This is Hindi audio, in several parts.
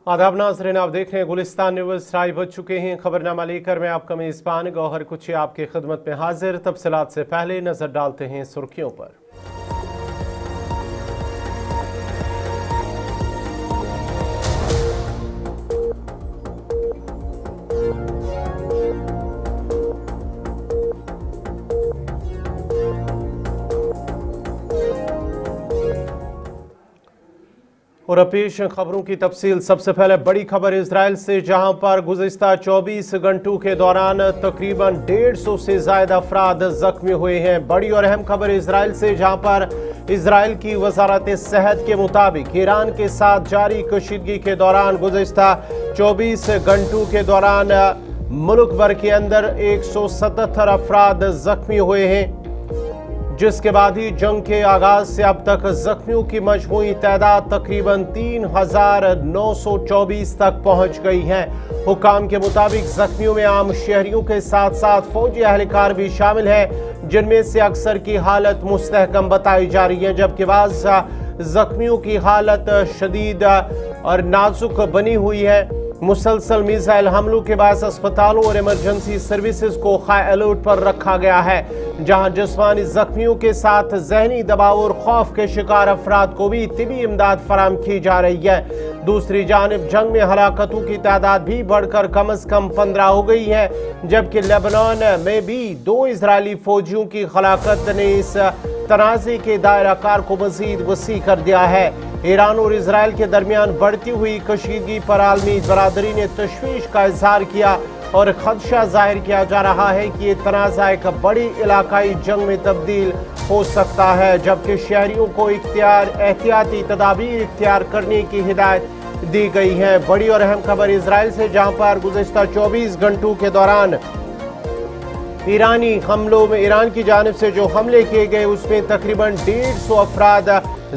आदाब नाज़रीन, आप देख रहे हैं गुलिस्तान न्यूज़। राय बज चुके हैं खबरनामा लेकर मैं आपका मेज़बान गौहर कुची आपकी खिदमत में हाजिर। तफसीलात से पहले नजर डालते हैं सुर्खियों पर। और पेश खबरों की तफसील। सबसे पहले बड़ी खबर इजराइल से, जहां पर गुज़िश्ता 24 घंटों के दौरान तकरीबन 150 से ज्यादा अफराद जख्मी हुए हैं। बड़ी और अहम खबर इजराइल से, जहां पर इजराइल की वजारत सेहत के मुताबिक ईरान के साथ जारी कशीदगी के दौरान गुज़िश्ता 24 घंटों के दौरान मुल्क भर के अंदर 177 अफराद जख्मी हुए हैं, जिसके बाद ही जंग के आगाज से अब तक जख्मियों की मजमूई तादाद तकरीबन 3924 तक पहुंच गई है। हुकाम के मुताबिक जख्मियों में आम शहरियों के साथ साथ फौजी अहलकार भी शामिल है, जिनमें से अक्सर की हालत मुस्तहकम बताई जा रही है, जबकि बाज़ जख्मियों की हालत शदीद और नाजुक बनी हुई है। मुसलसल मिसाइल हमलों के बाद अस्पतालों और इमरजेंसी सर्विसेज को हाई अलर्ट पर रखा गया है, जहां जिस्मानी जख्मियों के साथ जहनी दबाव और खौफ के शिकार अफराद को भी तिबी इमदाद फराम की जा रही है। दूसरी जानिब जंग में हलाकतों की तादाद भी बढ़कर कम अज कम 15 हो गई है, जबकि लेबनान में भी 2 इजरायली फौजियों की हलाकत ने इस तनाज़े के दायरा कार को मजीद वसी कर दिया है। ईरान और इजराइल के दरमियान बढ़ती हुई कशीदगी पर आलमी बरादरी ने तशवीश का इजहार किया और खदशा जाहिर किया जा रहा है कि ये तनाज़ा एक बड़ी इलाकाई जंग में तब्दील हो सकता है, जबकि शहरियों को एहतियाती तदाबीर इख्तियार करने की हिदायत दी गई है। बड़ी और अहम खबर इजराइल से, जहां पर गुज़िश्ता 24 घंटों के दौरान ईरानी हमलों में ईरान की जानिब से जो हमले किए गए उसमें तकरीबन 150 अफराद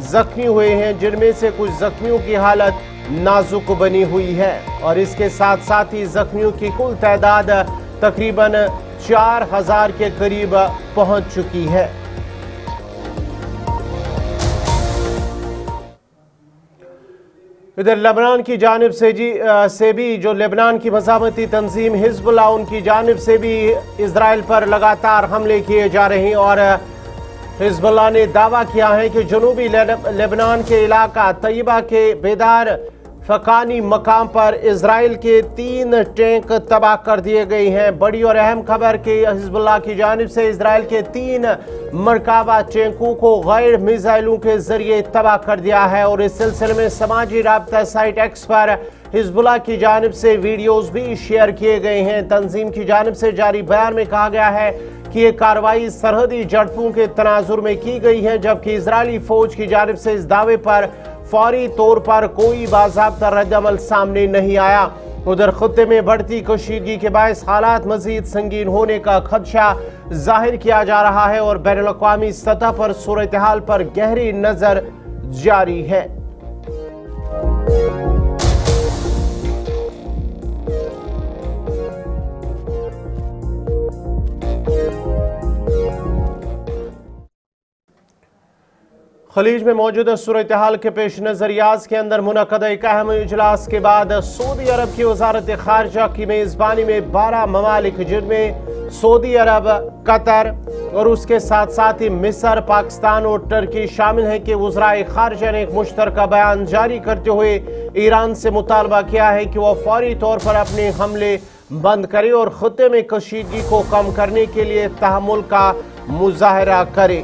जख्मी हुए हैं, जिनमें से कुछ जख्मियों की हालत नाजुक बनी हुई है और इसके साथ साथ ही जख्मियों की कुल तादाद तकरीबन 4000 के करीब पहुंच चुकी है। इधर लेबनान की जानिब से भी जो लेबनान की मज़ामती तंजीम हिजबुल्लाह, उनकी जानिब से भी इजराइल पर लगातार हमले किए जा रहे हैं और हिजबुल्लाह ने दावा किया है कि जनूबी लेबनान के इलाका तैयबा के बेदार फकानी मकाम पर इजराइल के 3 टैंक तबाह कर दिए गए हैं। बड़ी और अहम खबर कि हिजबुल्लाह की जानिब से इजराइल के 3 मरकाबा टैंकों को गैर मिसाइलों के जरिए तबाह कर दिया है और इस सिलसिले में समाजी राब्ता साइट एक्स पर हिजबुल्लाह की जानिब से वीडियोज भी शेयर किए गए हैं। तंजीम की जानिब से जारी बयान में कहा गया है कि ये कार्रवाई सरहदी झड़पों के तनाजुर में की गई है, जबकि इजरायली फौज की जानिब से इस दावे पर फौरी तौर पर कोई बाज़ाब्ता रद्द-अमल सामने नहीं आया। उधर खत्ते में बढ़ती कशीदगी के बायस हालात मजीद संगीन होने का खदशा जाहिर किया जा रहा है और बैनुल-अक़वामी सतह पर सूरत हाल पर गहरी नजर जारी है। खलीज में मौजूदा सूरत हाल के पेश नजर रियाद के अंदर मुनक़दा एक अहम इजलास के बाद सऊदी अरब की वजारत खारजा की मेज़बानी में 12 ममालिक, जिनमें सऊदी अरब, कतर और उसके साथ साथ ही मिस्र, पाकिस्तान और टर्की शामिल हैं कि वज़राए खारजा ने एक मुश्तरका बयान जारी करते हुए ईरान से मुतालबा किया है कि वह फौरी तौर पर अपने हमले बंद करे और खत्ते में कशीदगी को कम करने के लिए तहम्मुल का मुजाहरा करे।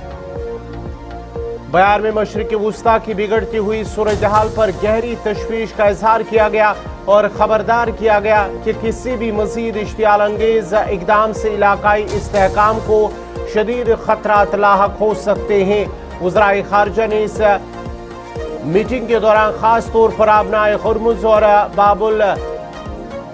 बयान में मशरिक़ वुस्ता की बिगड़ती हुई सूरत हाल पर गहरी तशवीश का इजहार किया गया और खबरदार किया गया कि किसी भी मज़ीद इश्तियाल अंगेज इक़दाम से इलाकाई इस्तेहकाम को शदीद खतरात लाहक हो सकते हैं। वज़राए खारजा ने इस मीटिंग के दौरान खास तौर पर आबनाए हुर्मुज़ और बाबुल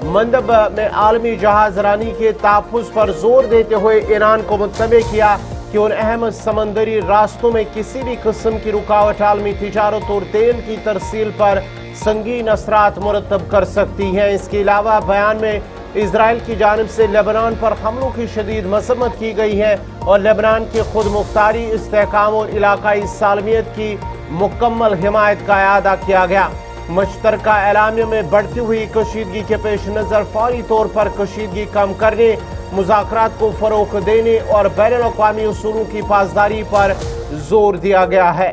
मंदब में आलमी जहाज रानी के तहफ़्फ़ुज़ पर जोर देते हुए ईरान को मुतलबे किया कि उन अहम समंदरी रास्तों में किसी भी किस्म की रुकावट आलमी तिजारत और तेल की तरसील पर संगीन असरात मुरतब कर सकती है। इसके अलावा बयान में इजराइल की जानिब से लेबनान पर हमलों की शदीद मजम्मत की गई है और लेबनान की खुद मुख्तारी, इस्तेहकाम और इलाकाई सालमियत की मुकम्मल हिमायत का अदा किया गया। मुश्तरका एलामिया में बढ़ती हुई कशीदगी के पेश नज़र फौरी तौर पर कशीदगी कम करने, मुज़ाकरात को फ़रोग़ देने और बैनुल-अक़वामी उसूलों की पासदारी पर जोर दिया गया है।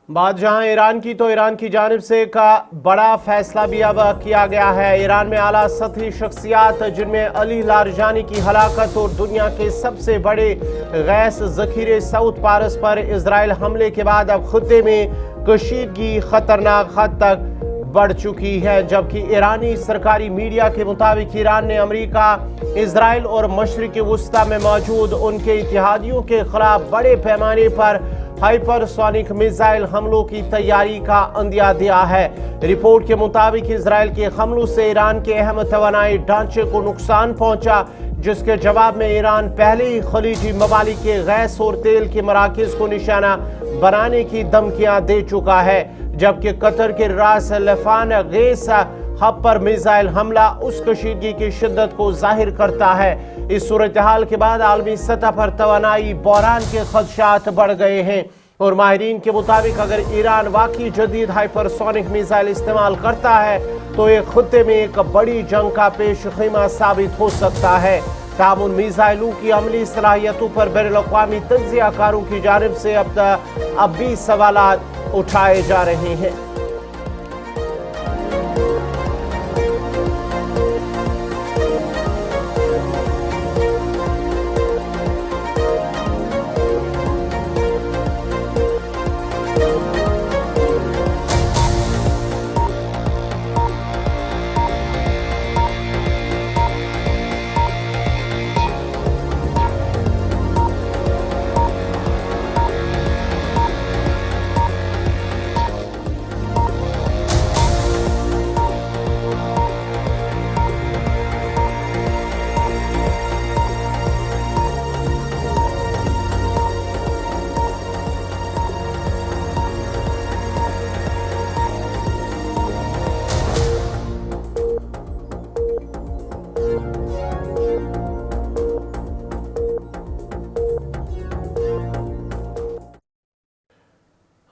बात जहां ईरान की, तो ईरान की जानिब से एक बड़ा फैसला भी अब किया गया है। ईरान में आला सतही शख्सियात जिनमें अली लारजानी की हलाकत और दुनिया के सबसे बड़े गैस जखीरे सऊद पारस पर इजराइल हमले के बाद अब खत्ते में कशीदगी खतरनाक हद तक बढ़ चुकी है। जबकि ईरानी सरकारी मीडिया के मुताबिक ईरान ने अमेरिका, इजराइल और मशरिक़ वुस्ता में मौजूद उनके इत्तेहादियों के खिलाफ बड़े पैमाने पर हाइपरसोनिक मिसाइल हमलों की तैयारी का अंदिया दिया है। रिपोर्ट के मुताबिक इजराइल के हमलों से ईरान के अहम तवानाई ढांचे को नुकसान पहुंचा, जिसके जवाब में ईरान पहले ही खलीजी ममालिक के गैस और तेल के मराकज को निशाना बनाने की धमकियां दे चुका है। जबकि कतर के रास लफान गैस हब पर मिसाइल हमला उस कशीदगी की शिद्दत को जाहिर करता है। इस सूरत हाल के बाद आलमी सतह पर तवानाई बहरान के खदशात बढ़ गए हैं और माहिरीन के मुताबिक अगर ईरान वाकई जदीद हाइपरसोनिक मिसाइल इस्तेमाल करता है तो ये खत्ते में एक बड़ी जंग का पेश खीमा साबित हो सकता है। ताहम उन मिसाइलों की अमली सलाहियतों पर बैनुल-अक़वामी तज्ज़ियाकारों की जानिब से अब भी सवालात उठाए जा रहे हैं।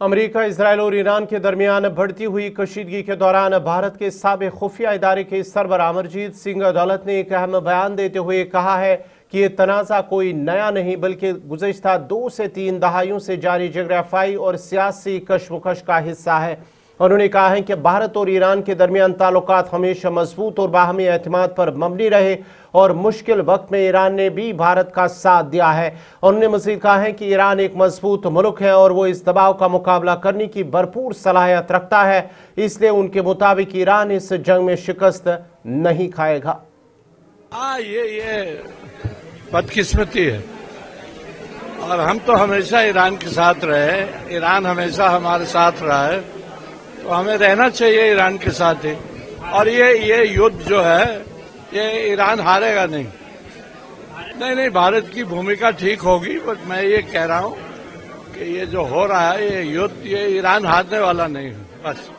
अमेरिका, इजराइल और ईरान के दरमियान बढ़ती हुई कशीदगी के दौरान भारत के साबिक़ खुफिया इदारे के सरबराह अमरजीत सिंह अदालत ने एक अहम बयान देते हुए कहा है कि ये तनाज़ा कोई नया नहीं बल्कि गुज़श्ता 2 से 3 दहाइयों से जारी जगराफाई और सियासी कशमकश का हिस्सा है। उन्होंने कहा है कि भारत और ईरान के दरमियान ताल्लुकात हमेशा मजबूत और बाहमी एतमाद पर मबनी रहे और मुश्किल वक्त में ईरान ने भी भारत का साथ दिया है। उन्होंने मज़ीद कहा है कि ईरान एक मजबूत मुल्क है और वो इस दबाव का मुकाबला करने की भरपूर सलाहियत रखता है, इसलिए उनके मुताबिक ईरान इस जंग में शिकस्त नहीं खाएगा। ये बदकिस्मती है और हम तो हमेशा ईरान के साथ रहे, ईरान हमेशा हमारे साथ रहा है, तो हमें रहना चाहिए ईरान के साथ ही। और ये युद्ध जो है ये ईरान हारेगा नहीं, भारत की भूमिका ठीक होगी। बट मैं ये कह रहा हूँ कि ये जो हो रहा है ये युद्ध, ये ईरान हारने वाला नहीं है बस।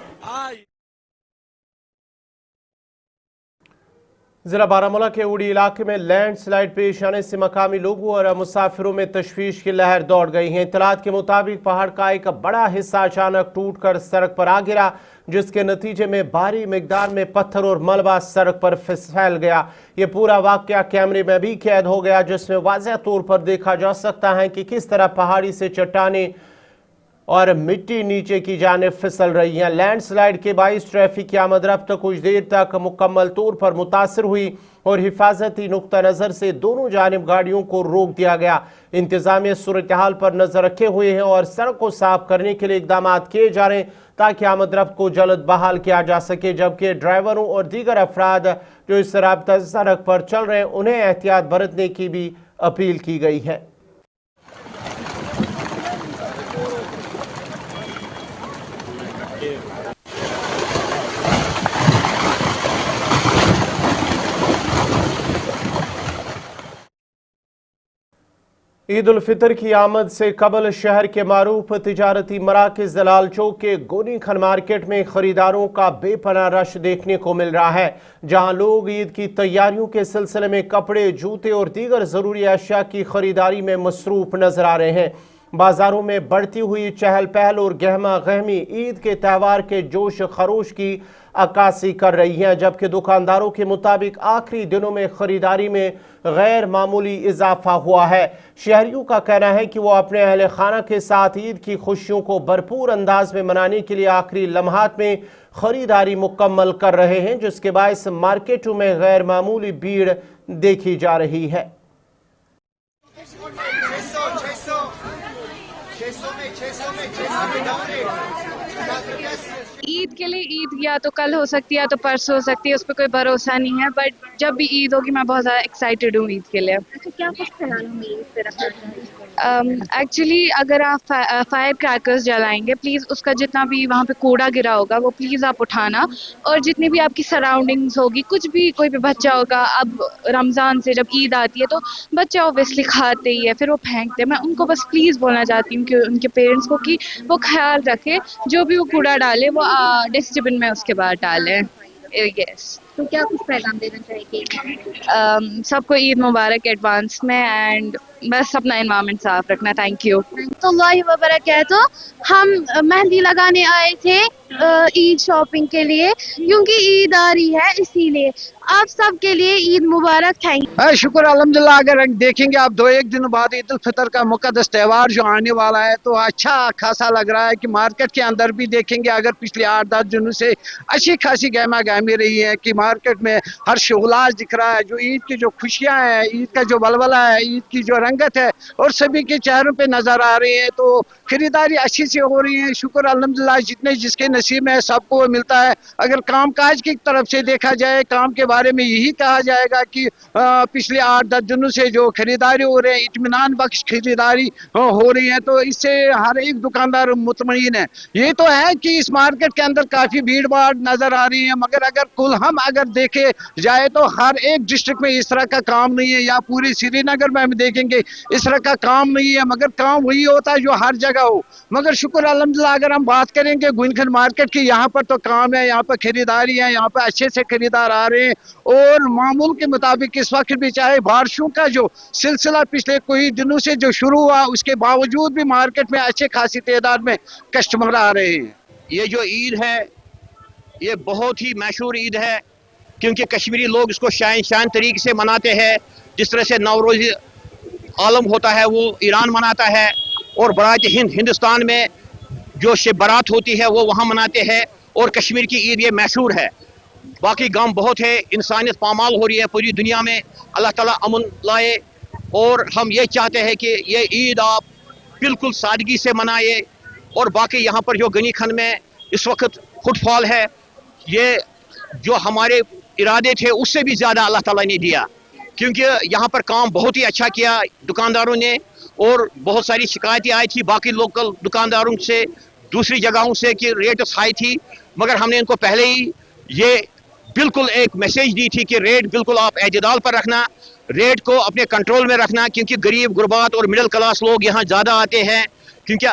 जिला बारामूला के उड़ी इलाके में लैंडस्लाइड पेश आने से मकामी लोगों और मुसाफिरों में तशवीश की लहर दौड़ गई है। इत्तलात के मुताबिक पहाड़ का एक बड़ा हिस्सा अचानक टूटकर सड़क पर आ गिरा, जिसके नतीजे में भारी मिकदार में पत्थर और मलबा सड़क पर फैल गया। ये पूरा वाकया कैमरे में भी कैद हो गया, जिसमें वाज़ेह तौर पर देखा जा सकता है कि किस तरह पहाड़ी से चट्टानें और मिट्टी नीचे की जानिब फिसल रही हैं। लैंडस्लाइड के बाइस ट्रैफिक की आमद-रफ्त कुछ देर तक मुकम्मल तौर पर मुतासर हुई और हिफाजती नुक्ता नज़र से दोनों जानिब गाड़ियों को रोक दिया गया। इंतजामिया सूरत हाल पर नजर रखे हुए हैं और सड़क को साफ करने के लिए इकदाम किए जा रहे हैं ताकि आमद-रफ्त को जल्द बहाल किया जा सके। जबकि ड्राइवरों और दीगर अफराद जो इस राब्ता सड़क पर चल रहे हैं उन्हें एहतियात बरतने की भी अपील की गई है। ईद उल फितर की आमद से कबल शहर के मारूफ तिजारती मराकज दलाल चौक के गोनी खन मार्केट में खरीदारों का बेपनाह रश देखने को मिल रहा है, जहां लोग ईद की तैयारियों के सिलसिले में कपड़े, जूते और दीगर जरूरी अशिया की खरीदारी में मसरूफ नजर आ रहे हैं। बाजारों में बढ़ती हुई चहल पहल और गहमा गहमी ईद के त्यौहार के जोश खरोश की अक्कासी कर रही है, जबकि दुकानदारों के मुताबिक आखिरी दिनों में खरीदारी में गैर मामूली इजाफा हुआ है। शहरियों का कहना है कि वो अपने अहले खाना के साथ ईद की खुशियों को भरपूर अंदाज में मनाने के लिए आखिरी लम्हात में खरीदारी मुकम्मल कर रहे हैं, जिसके बायस मार्केटों में गैर मामूली भीड़ देखी जा रही है। ईद के लिए ईद या तो कल हो सकती है या तो परसों हो सकती है, उस पर कोई भरोसा नहीं है। बट जब भी ईद होगी मैं बहुत ज़्यादा एक्साइटेड हूँ ईद के लिए। अच्छा, क्या कुछ ख्याल में ईद पे रखा है? एक्चुअली अगर आप फायर क्रैकर्स जलाएंगे, प्लीज़ उसका जितना भी वहाँ पे कूड़ा गिरा होगा वो प्लीज़ आप उठाना, और जितनी भी आपकी सराउंडिंग्स होगी, कुछ भी कोई भी बच्चा होगा, अब रमज़ान से जब ईद आती है तो बच्चे ऑब्वियसली खाते ही है, फिर वो फेंकते हैं। मैं उनको बस प्लीज़ बोलना चाहती हूँ कि उनके पेरेंट्स को कि वो ख्याल रखें, जो भी वो कूड़ा डाले वो डस्टबिन में उसके बाद डालें। यस। तो क्या कुछ पैगाम देना चाहेंगे? सबको ईद मुबारक एडवांस में, एंड बस अपना एनवायरनमेंट साफ रखना। Thank you. तो हम मेहंदी लगाने आए थे ईद शॉपिंग के लिए, क्योंकि ईद आ रही है, इसीलिए आप सब के लिए ईद मुबारक। Thank you. शुक्र अल्हम्दुलिल्लाह। अगर देखेंगे आप 2-1 दिन बाद ईद उल फितर का मुकद्दस त्यौहार जो आने वाला है, तो अच्छा खासा लग रहा है कि मार्केट के अंदर भी देखेंगे, अगर पिछले 8-10 दिनों से अच्छी खासी गहमा गहमी रही है कि मार्केट में हर शोलाज दिख रहा है। जो ईद की जो खुशियां हैं, ईद का जो बलबला है, ईद की जो रंगत है, और सभी के चेहरों पे नजर आ रही है, तो खरीदारी अच्छी से हो रही है। शुक्र अल्हम्दुलिल्लाह, जितने जिसके नसीब में सबको मिलता है। अगर कामकाज की तरफ से देखा जाए, काम के बारे में यही कहा जाएगा कि पिछले 8-10 दिनों से जो खरीदारी हो रही है, इत्मीनान बख्श खरीदारी हो रही है, तो इससे हर एक दुकानदार मुतमईन है। ये तो है कि इस मार्केट के अंदर काफी भीड़ भाड़ नजर आ रही है, मगर अगर कुल हम अगर देखे जाए तो हर एक डिस्ट्रिक्ट में इस तरह का काम नहीं है, या पूरे श्रीनगर में हम देखेंगे इस तरह का काम नहीं है, मगर काम वही होता है जो हर जगह हो। मगर शुक्र अल्हम्दुलिल्लाह, अगर हम बात करेंगे गुनखन मार्केट की, यहाँ पर तो काम है, यहाँ पर खरीदारी है, यहाँ पर अच्छे से खरीदार आ रहे हैं, और मामूल के मुताबिक इस वक्त भी चाहे बारिशों का जो सिलसिला पिछले कोई दिनों से जो शुरू हुआ, उसके बावजूद भी मार्केट में अच्छे खासी तादाद में कस्टमर आ रहे हैं। ये जो ईद है, ये बहुत ही मशहूर ईद है, क्योंकि कश्मीरी लोग इसको शान तरीके से मनाते हैं। जिस तरह से नवरोज़ आलम होता है वो ईरान मनाता है, और बरात हिंदुस्तान में जो शब बारात होती है वो वहाँ मनाते हैं, और कश्मीर की ईद ये मशहूर है। बाकी गम बहुत है, इंसानियत पामाल हो रही है पूरी दुनिया में। अल्लाह ताला अमन लाए, और हम ये चाहते हैं कि ये ईद आप बिल्कुल सादगी से मनाए। और बाकी यहाँ पर जो गनी खन में इस वक्त फुटफॉल है, ये जो हमारे इरादे थे उससे भी ज़्यादा अल्लाह ताला ने दिया, क्योंकि यहाँ पर काम बहुत ही अच्छा किया दुकानदारों ने, और बहुत सारी शिकायतें आई थी बाकी लोकल दुकानदारों से, दूसरी जगहों से, कि रेट हाई थी, मगर हमने इनको पहले ही ये बिल्कुल एक मैसेज दी थी कि रेट बिल्कुल आप एतदाल पर रखना, रेट को अपने कंट्रोल में रखना, क्योंकि गरीब गुरबात और मिडिल क्लास लोग यहाँ ज़्यादा आते हैं। क्योंकि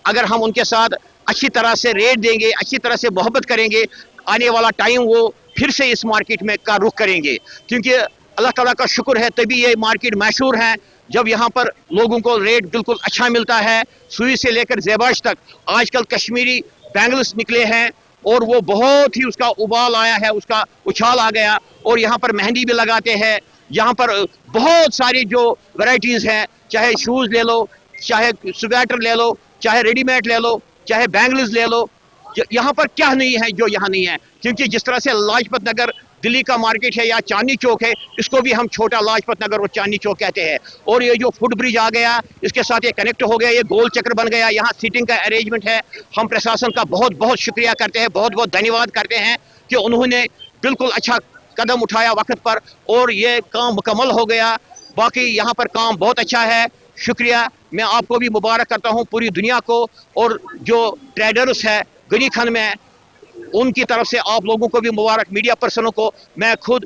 अगर हम उनके साथ अच्छी तरह से रेट देंगे, अच्छी तरह से मोहब्बत करेंगे, आने वाला टाइम वो फिर से इस मार्केट में का रुख करेंगे। क्योंकि अल्लाह ताला का शुक्र है तभी ये मार्केट मशहूर है, जब यहाँ पर लोगों को रेट बिल्कुल अच्छा मिलता है। सुई से लेकर ज़ेबाश तक आजकल कश्मीरी बैंगल्स निकले हैं, और वो बहुत ही उसका उबाल आया है, उसका उछाल आ गया, और यहाँ पर मेहंदी भी लगाते हैं। यहाँ पर बहुत सारी जो वैरायटीज़ हैं, चाहे शूज़ ले लो, चाहे स्वेटर ले लो, चाहे रेडीमेड ले लो, चाहे बैंगल्स ले लो, यहाँ पर क्या नहीं है जो यहाँ नहीं है। क्योंकि जिस तरह से लाजपत नगर दिल्ली का मार्केट है, या चांदनी चौक है, इसको भी हम छोटा लाजपत नगर और चांदनी चौक कहते हैं। और ये जो फुट ब्रिज आ गया, इसके साथ ये कनेक्ट हो गया, ये गोल चक्र बन गया, यहाँ सीटिंग का अरेंजमेंट है। हम प्रशासन का बहुत बहुत शुक्रिया करते हैं, बहुत बहुत धन्यवाद करते हैं कि उन्होंने बिल्कुल अच्छा कदम उठाया वक्त पर, और ये काम मुकम्मल हो गया। बाकी यहाँ पर काम बहुत अच्छा है, शुक्रिया। मैं आपको भी मुबारक करता हूँ, पूरी दुनिया को, और जो ट्रेडर्स है गनी खन में, उनकी तरफ से आप लोगों को भी मुबारक। मीडिया पर्सनों को, मैं खुद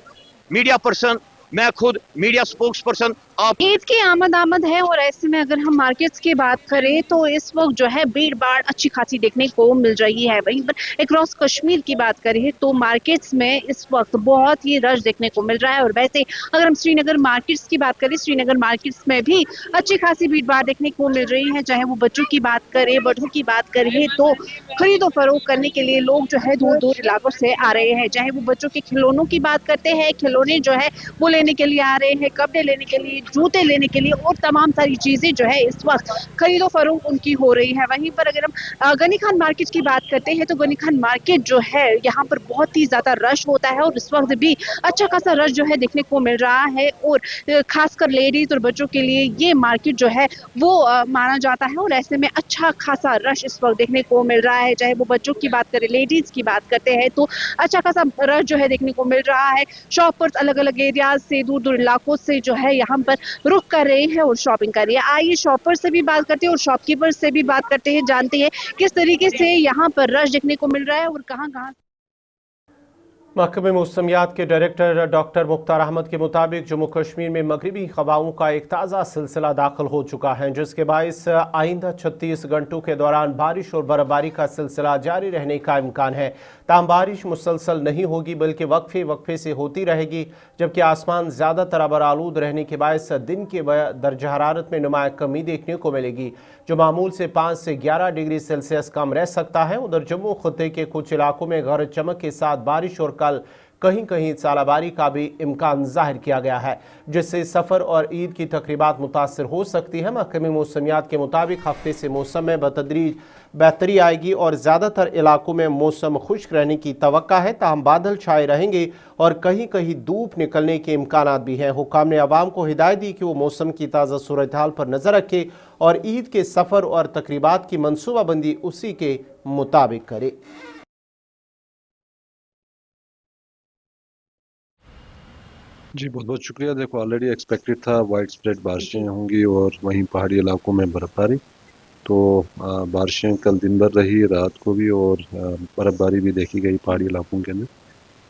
मीडिया स्पोक्स पर्सन आप ईद की आमद है और ऐसे में अगर हम मार्केट्स की बात करें तो इस वक्त जो है भीड़ भाड़ अच्छी खासी देखने को मिल रही है। वहीं पर अक्रॉस कश्मीर की बात करें तो मार्केट्स में इस वक्त बहुत ही रश देखने को मिल रहा है। और वैसे अगर हम श्रीनगर मार्केट्स की बात करें, श्रीनगर मार्केट्स में भी अच्छी खासी भीड़ भाड़ देखने को मिल रही है। चाहे वो बच्चों की बात करें, बड़ों की बात करें, तो खरीदो फरोख्त करने के लिए लोग जो है दूर दूर इलाकों से आ रहे हैं। चाहे वो बच्चों के खिलौनों की बात करते हैं, खिलौने जो है वो लेने के लिए आ रहे हैं, कपड़े लेने के लिए, जूते लेने के लिए और तमाम सारी चीजें जो है इस वक्त खरीदो फरोख्त उनकी हो रही है। वहीं पर अगर हम गनी खान मार्केट की बात करते हैं तो गनी खान मार्केट जो है यहाँ पर बहुत ही ज्यादा रश होता है और इस वक्त भी अच्छा खासा रश जो है देखने को मिल रहा है। और खासकर लेडीज और बच्चों के लिए ये मार्केट जो है वो माना जाता है और ऐसे में अच्छा खासा रश इस वक्त देखने को मिल रहा है। चाहे वो बच्चों की बात करें, लेडीज की बात करते हैं तो अच्छा खासा रश जो है देखने को मिल रहा है। शॉपर्स अलग अलग एरियाज से, दूर दूर इलाकों से जो है यहाँ पर रुक कर रहे हैं और शॉपिंग कर रही है। आइए शॉपर से भी बात करते हैं और शॉपकीपर से भी बात करते हैं, जानते हैं किस तरीके से यहाँ पर रश देखने को मिल रहा है और कहाँ कहाँ। महकमे मौसमियात के डायरेक्टर डॉक्टर मुख्तार अहमद के मुताबिक जम्मू कश्मीर में मगरिबी हवाओं का एक ताज़ा सिलसिला दाखिल हो चुका है, जिसके बायस आइंदा 36 घंटों के दौरान बारिश और बर्फबारी का सिलसिला जारी रहने का इम्कान है। ताहम बारिश मुसलसल नहीं होगी बल्कि वक्फे वक्फे से होती रहेगी, जबकि आसमान ज़्यादातर अबर आलूद रहने के बायस दिन के दर्जा हरारत में नुमाया कमी देखने को मिलेगी, जो मामूल से 5 से 11 डिग्री सेल्सियस कम रह सकता है। उधर जम्मू खत्े के कुछ इलाकों में गरज चमक के साथ बारिश और कल कहीं कहीं सालाबारी का भी इम्कान जाहिर किया गया है, जिससे सफ़र और ईद की तकरीबात मुतासर हो सकती है। महकमे मौसमियात के मुताबिक हफ्ते से मौसम में बतदरीज बेहतरी आएगी और ज़्यादातर इलाकों में मौसम खुश्क रहने की तवक्का है, ताहम बादल छाए रहेंगे और कहीं कहीं धूप निकलने के इम्कान भी हैं। हुकाम ने अवाम को हिदायत दी कि वो मौसम की ताज़ा सूरत हाल पर नज़र रखे और ईद के सफ़र और तकरीबात की मनसूबाबंदी उसी के मुताबिक करे। जी बहुत बहुत शुक्रिया। देखो ऑलरेडी एक्सपेक्टेड था वाइड स्प्रेड बारिशें होंगी और वहीं पहाड़ी इलाकों में बर्फबारी, तो बारिशें कल दिन भर रही, रात को भी, और बर्फबारी भी देखी गई पहाड़ी इलाकों के अंदर।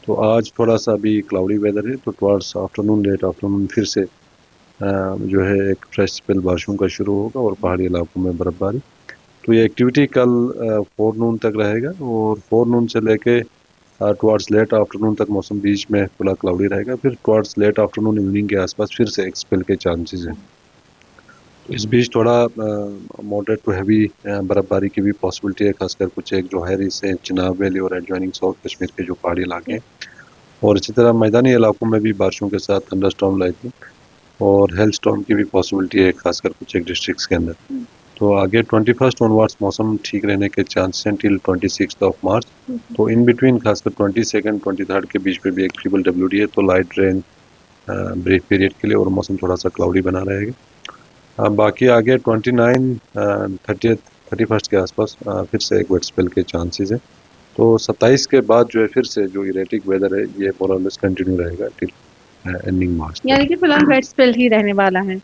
तो आज थोड़ा सा भी क्लाउडी वेदर है, तो टुवर्ड्स आफ्टरनून, लेट आफ्टरनून फिर से जो है एक फ्रेश स्पेल बारिशों का शुरू होगा और पहाड़ी इलाकों में बर्फबारी। तो ये एक्टिविटी कल 4 नून तक रहेगा और 4 नून से लेके टुवर्ड्स लेट आफ्टरनून तक मौसम बीच में खुला क्लाउडी रहेगा। फिर टुवर्ड्स लेट आफ्टरनून इवनिंग के आसपास फिर से एक स्पेल के चांसेस हैं। तो इस बीच थोड़ा मॉडरेट टू हैवी बर्फबारी की भी पॉसिबिलिटी है, खासकर कुछ एक जो है से चिनाब वैली और एडजॉइनिंग साउथ कश्मीर के जो पहाड़ी इलाके हैं, और इसी तरह मैदानी इलाकों में भी बारिशों के साथ थंडरस्टॉर्म लाइटनिंग और हेल स्टॉर्म की भी पॉसिबिलिटी है, खासकर कुछ एक डिस्ट्रिक्ट्स के अंदर। तो आगे 21 ऑनवर्ड्स मौसम ठीक रहने के चांस हैं टिल 26 मार्च। तो इन बिटवीन खासकर 22 23 के बीच में भी एक ट्रिपल WD है, तो लाइट रेन ब्रीफ पीरियड के लिए और मौसम थोड़ा सा क्लाउडी बना रहेगा। बाकी आगे 29 31 के आसपास फिर से एक वेट स्पेल के चांसेस हैं। तो 27 के बाद जो है फिर से जो इरेटिक वेदर है ये मोर और लेस कंटिन्यू रहेगा टिल एंडिंग मार्च। यानी कि फिलहाल वेट स्पेल ही रहने वाला है।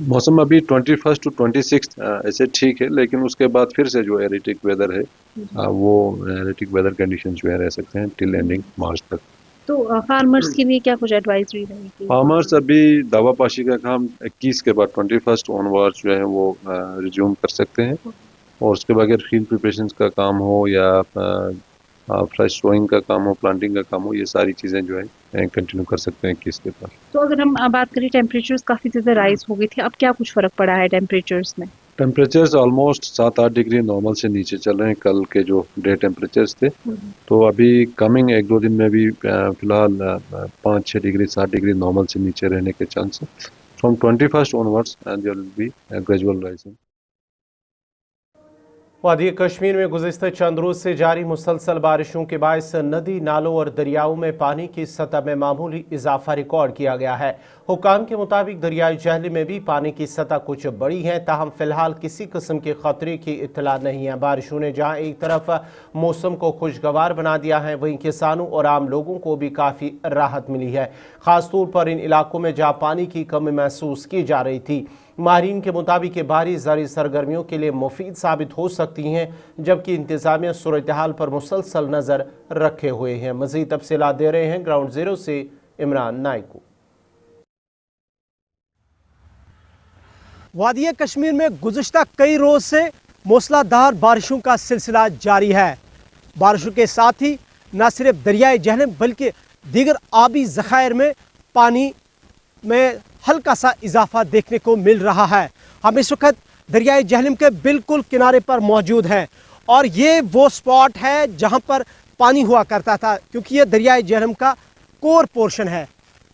मौसम अभी 21 to 26 ऐसे ठीक है, लेकिन उसके बाद फिर से जो एरिटिक वेदर है वो एरिटिक वेदर कंडीशन जो है रह सकते हैं टिल एंडिंग मार्च तक। तो फार्मर्स के लिए क्या कुछ एडवाइजरी रहेगी? फार्मर्स अभी दवा पाशी का काम 21 के बाद 21 ऑनवर्ड्स जो है वो रिज्यूम कर सकते हैं, और उसके बगैर फील्ड प्रिपरेशन का काम हो या फ्रेश सोइंग का काम हो, प्लांटिंग का काम हो, ये सारी चीज़ें जो है कंटिन्यू कर सकते हैं 21 के बाद। तो अगर हम बात करें, टेम्परेचर्स काफ़ी ज़्यादा राइज हो गई थी, अब क्या कुछ फ़र्क पड़ा है टेम्परेचर्स में? टेम्परेचर्स ऑलमोस्ट 7-8 डिग्री नॉर्मल से नीचे चल रहे हैं कल के जो डे टेम्परेचर्स थे। तो अभी कमिंग 1-2 दिन में भी फिलहाल 5-6 डिग्री 7 डिग्री नॉर्मल से नीचे रहने के चांस है। From 21 onwards there will be gradual rising. वादी कश्मीर में गुज़िश्ता चंद रोज़ से जारी मुसलसल बारिशों के बायस नदी, नालों और दरियाओं में पानी की सतह में मामूली इजाफा रिकॉर्ड किया गया है। हुकाम के मुताबिक दरियाई जहली में भी पानी की सतह कुछ बड़ी है, ताहम फिलहाल किसी किस्म के खतरे की इत्तला नहीं है। बारिशों ने जहाँ एक तरफ मौसम को खुशगवार बना दिया है, वहीं किसानों और आम लोगों को भी काफ़ी राहत मिली है, ख़ासतौर पर इन इलाकों में जहाँ पानी की कमी महसूस की जा रही थी। माहिरीन के मुताबिक ये बारिश ज़रूरी सरगर्मियों के लिए मुफीद साबित हो सकती हैं, जबकि इंतज़ामिया सूरत हाल पर मुसलसल नज़र रखे हुए हैं। मज़ीद तफसीलात दे रहे हैं ग्राउंड ज़ीरो से इमरान नाइकू। वादी कश्मीर में गुज़िश्ता कई रोज़ से मूसलाधार बारिशों का सिलसिला जारी है। बारिशों के साथ ही न सिर्फ दरियाए जहलम बल्कि दीगर आबी ज़खायर में पानी में हल्का सा इजाफा देखने को मिल रहा है। हम इस वक्त दरियाए जहलम के बिल्कुल किनारे पर मौजूद हैं और ये वो स्पॉट है जहाँ पर पानी हुआ करता था, क्योंकि ये दरियाए जहलम का कोर पोर्शन है।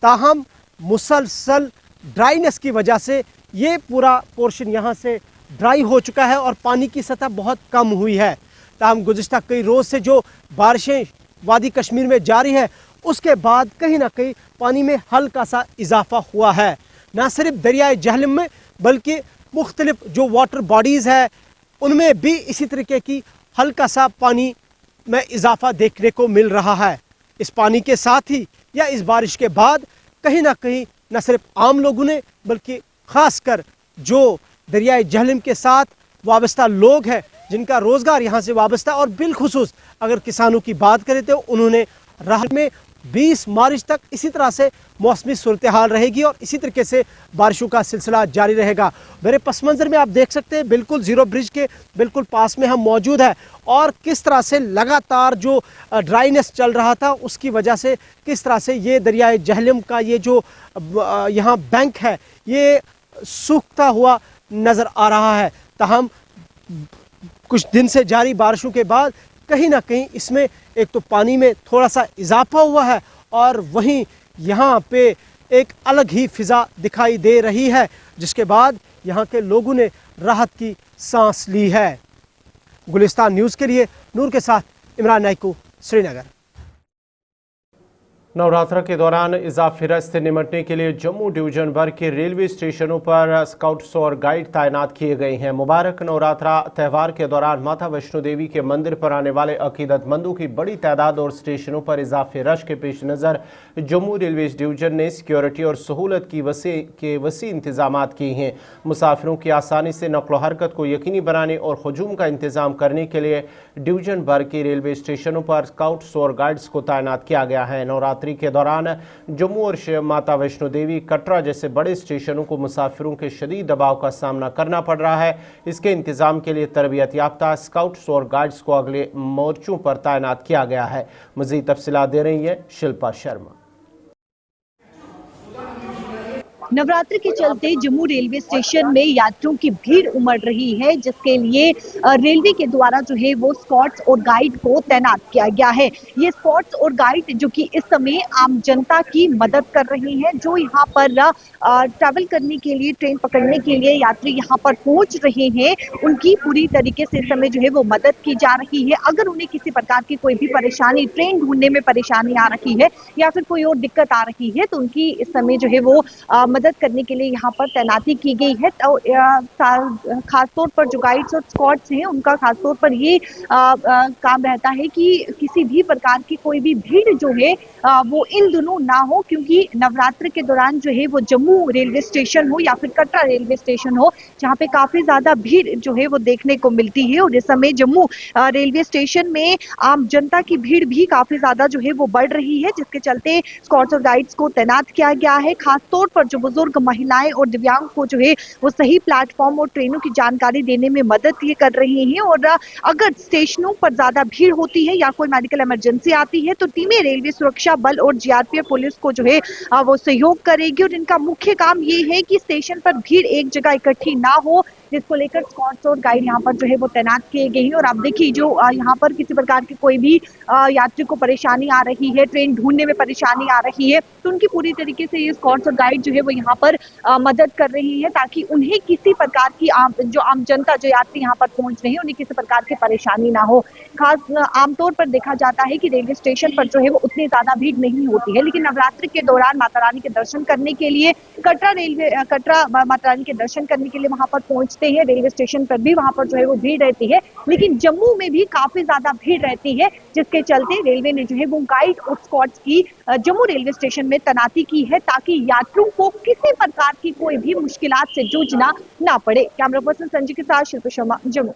ताहम मुसलसल ड्राइनेस की वजह से ये पूरा पोर्शन यहाँ से ड्राई हो चुका है और पानी की सतह बहुत कम हुई है। ताहम गुज़िश्ता कई रोज़ से जो बारिशें वादी कश्मीर में जारी है उसके बाद कहीं ना कहीं पानी में हल्का सा इजाफा हुआ है। न सिर्फ दरियाए जहलम में बल्कि मुख्तलिफ जो वाटर बॉडीज़ है उनमें भी इसी तरीके की हल्का सा पानी में इजाफा देखने को मिल रहा है। इस पानी के साथ ही या इस बारिश के बाद कहीं ना कहीं न सिर्फ आम लोगों ने बल्कि ख़ासकर जो दरियाए जहलम के साथ वाबस्ता लोग हैं जिनका रोज़गार यहाँ से वाबस्ता, और बिलखुसूस अगर किसानों की बात करें तो उन्होंने राहत में 20 मार्च तक इसी तरह से मौसमी सूरत हाल रहेगी और इसी तरीके से बारिशों का सिलसिला जारी रहेगा। मेरे पस मंज़र में आप देख सकते हैं बिल्कुल ज़ीरो ब्रिज के बिल्कुल पास में हम मौजूद है और किस तरह से लगातार जो ड्राइनेस चल रहा था उसकी वजह से किस तरह से ये दरियाए जहलम का ये जो यहाँ बैंक है ये सूखता हुआ नज़र आ रहा है। ताहम कुछ दिन से जारी बारिशों के बाद कहीं ना कहीं इसमें एक तो पानी में थोड़ा सा इजाफा हुआ है और वहीं यहाँ पे एक अलग ही फ़िज़ा दिखाई दे रही है, जिसके बाद यहाँ के लोगों ने राहत की सांस ली है। गुलिस्तान न्यूज़ के लिए नूर के साथ इमरान नाइकू, श्रीनगर। नवरात्र के दौरान इजाफी रश से निपटने के लिए जम्मू डिवीजन भर के रेलवे स्टेशनों पर स्काउट्स और गाइड तैनात किए गए हैं। मुबारक नवरात्रा त्यौहार के दौरान माता वैष्णो देवी के मंदिर पर आने वाले अकीदतमंदों की बड़ी तादाद और स्टेशनों पर इजाफी रश के पेश नज़र जम्मू रेलवे डिवीजन ने सिक्योरिटी और सहूलत की वसी इंतजाम किए हैं। मुसाफिरों की आसानी से नकलो हरकत को यकीनी बनाने और हजूम का इंतजाम करने के लिए डिवीजन भर के रेलवे स्टेशनों पर स्काउट्स और गाइड्स को तैनात किया गया है। नवरात्रि के दौरान जम्मू और माता वैष्णो देवी, कटरा जैसे बड़े स्टेशनों को मुसाफिरों के शदीद दबाव का सामना करना पड़ रहा है। इसके इंतजाम के लिए तरबियत याफ्ता स्काउट्स और गाइड्स को अगले मोर्चों पर तैनात किया गया है। मज़ीद तफसीलात दे रही है शिल्पा शर्मा। नवरात्र के चलते जम्मू रेलवे स्टेशन में यात्रियों की भीड़ उमड़ रही है, जिसके लिए रेलवे के द्वारा जो है वो स्कॉट्स और गाइड को तैनात किया गया है। ये स्कॉट्स और गाइड जो कि इस समय आम जनता की मदद कर रहे हैं, जो यहाँ पर ट्रैवल करने के लिए, ट्रेन पकड़ने के लिए यात्री यहाँ पर पहुँच रहे हैं, उनकी पूरी तरीके से इस समय जो है वो मदद की जा रही है। अगर उन्हें किसी प्रकार की कोई भी परेशानी, ट्रेन ढूंढने में परेशानी आ रही है या फिर कोई और दिक्कत आ रही है, तो उनकी इस समय जो है वो मदद करने के लिए यहाँ पर तैनाती की गई है। तो खासतौर पर जो गाइड्स और स्कॉट्स हैं उनका खासतौर पर ये काम रहता है कि किसी भी प्रकार की कोई भी भीड़ जो है वो इन दिनों ना हो, क्योंकि नवरात्र के दौरान जो है वो जम्मू रेलवे स्टेशन हो या फिर कटरा रेलवे स्टेशन हो, जहाँ पे काफी ज्यादा भीड़ जो है वो देखने को मिलती है। और इस समय जम्मू रेलवे स्टेशन में आम जनता की भीड़ भी काफी ज्यादा जो है वो बढ़ रही है, जिसके चलते स्कॉट्स और गाइड्स को तैनात किया गया है। खासतौर पर जो बुजुर्ग, महिलाएं और दिव्यांग को जो है वो सही प्लेटफॉर्म और ट्रेनों की जानकारी देने में मदद ये कर रही हैं। और अगर स्टेशनों पर ज्यादा भीड़ होती है या कोई मेडिकल इमरजेंसी आती है तो टीमें रेलवे सुरक्षा बल और जीआरपीएफ पुलिस को जो है वो सहयोग करेगी। और इनका मुख्य काम ये है कि स्टेशन पर भीड़ एक जगह इकट्ठी ना हो, जिसको लेकर स्कॉट्स और गाइड यहाँ पर जो है वो तैनात किए गए हैं। और आप देखिए जो यहाँ पर किसी प्रकार की कोई भी यात्री को परेशानी आ रही है, ट्रेन ढूंढने में परेशानी आ रही है, तो उनकी पूरी तरीके से ये स्कॉट्स और गाइड जो है वो यहाँ पर मदद कर रही है, ताकि उन्हें किसी प्रकार की जो आम जनता, जो यात्री यहाँ पर पहुंच रहे हैं, उन्हें किसी प्रकार की परेशानी ना हो। खास आमतौर पर देखा जाता है कि रेलवे स्टेशन पर जो है वो उतनी ज्यादा भीड़ नहीं होती है, लेकिन नवरात्र के दौरान माता रानी के दर्शन करने के लिए कटरा माता रानी के दर्शन करने के लिए वहां पर पहुंचते हैं। रेलवे स्टेशन पर भी वहां पर जो है वो भीड़ रहती है, लेकिन जम्मू में भी काफी ज्यादा भीड़ रहती है, जिसके चलते रेलवे ने जो है वो गाइड और स्कॉट्स की जम्मू रेलवे स्टेशन में तैनाती की है, ताकि यात्रियों को किसी प्रकार की कोई भी मुश्किलात से जूझना ना पड़े। कैमरा पर्सन संजय के साथ शिल्पा शर्मा, जम्मू।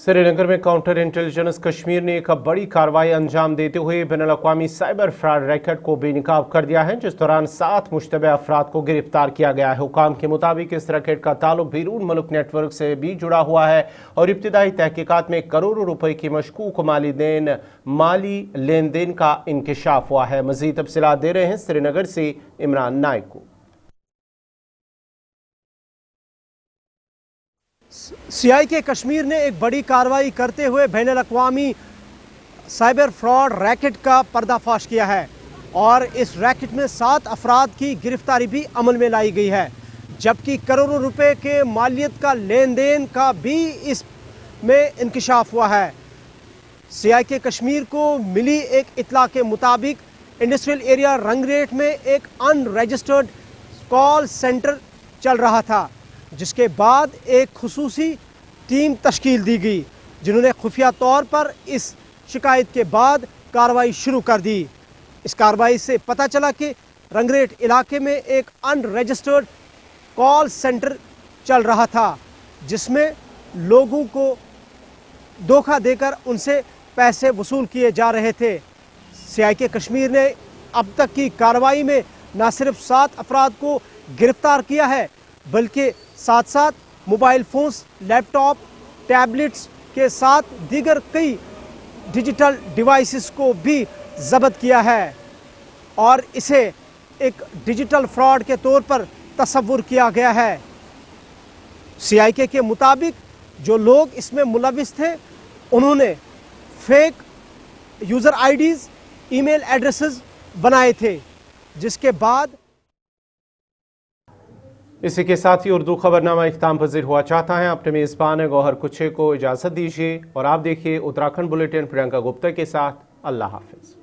श्रीनगर में काउंटर इंटेलिजेंस कश्मीर ने एक बड़ी कार्रवाई अंजाम देते हुए बैनुल-अक़वामी साइबर फ्रॉड रैकेट को बेनकाब कर दिया है, जिस दौरान 7 मुश्तबह अफराद को गिरफ्तार किया गया है। हुकाम के मुताबिक इस रैकेट का ताल्लुक बैरून मुल्क नेटवर्क से भी जुड़ा हुआ है और इब्तिदाई तहकीकात में करोड़ों रुपए की मशकूक माली लेन देन का इंकशाफ हुआ है। मजीद तफसीलात दे रहे हैं श्रीनगर से इमरान नाइक को। CIK कश्मीर ने एक बड़ी कार्रवाई करते हुए बैनुल-अक़वामी साइबर फ्रॉड रैकेट का पर्दाफाश किया है और इस रैकेट में 7 अफराद की गिरफ्तारी भी अमल में लाई गई है, जबकि करोड़ों रुपए के मालियत का लेन देन का भी इसमें इंकशाफ हुआ है। CIK कश्मीर को मिली एक इत्तला के मुताबिक इंडस्ट्रियल एरिया रंगरेट में एक अनरजिस्टर्ड कॉल सेंटर चल रहा था, जिसके बाद एक खुसूसी टीम तश्कील दी गई, जिन्होंने खुफिया तौर पर इस शिकायत के बाद कार्रवाई शुरू कर दी। इस कार्रवाई से पता चला कि रंगरेट इलाके में एक अनरजिस्टर्ड कॉल सेंटर चल रहा था, जिसमें लोगों को धोखा देकर उनसे पैसे वसूल किए जा रहे थे। CIK कश्मीर ने अब तक की कार्रवाई में न सिर्फ 7 अफराद को गिरफ्तार किया है, बल्कि साथ साथ मोबाइल फ़ोन्स, लैपटॉप, टैबलेट्स के साथ दीगर कई डिजिटल डिवाइसेस को भी ज़ब्त किया है और इसे एक डिजिटल फ्रॉड के तौर पर तस्वुर किया गया है। CIK के मुताबिक जो लोग इसमें मुलविस थे, उन्होंने fake user IDs, email addresses बनाए थे, जिसके बाद इसी के साथ ही उर्दू खबरनामा इख्तिताम पजीर हुआ चाहता है। अपने मेज़बान गौहर कुछे को इजाज़त दीजिए और आप देखिए उत्तराखंड बुलेटिन प्रियंका गुप्ता के साथ। अल्लाह हाफिज़।